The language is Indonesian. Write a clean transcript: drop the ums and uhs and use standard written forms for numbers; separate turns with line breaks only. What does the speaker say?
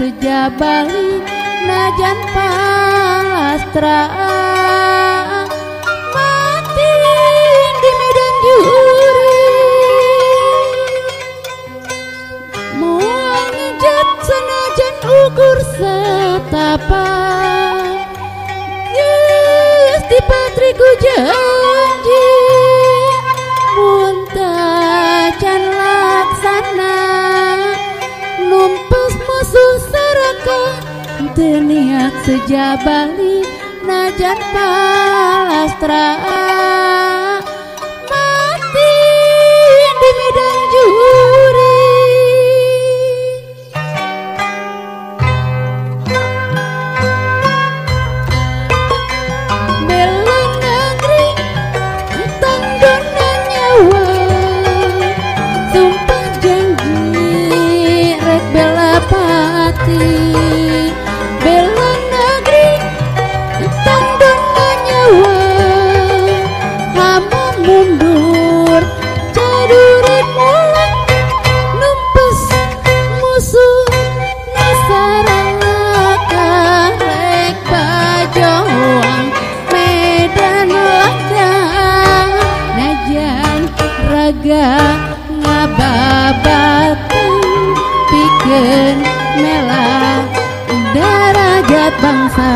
sejabali najan palastra mati di medan juri moal ngejat senajan ukur setapak geus di patriku janji muntah can laksana numpes musuh saraka teu niat sejabali najan palastra mati di medan juri bela negeri tanggungan nyawa sumpah janji rek bela pati bela negeri tanggungan nyawa hamu mundur cadurit mulang numpes musuh nasaraka rek bajoang medan ladang najan raga ngababatan pikeun mela darajat bangsa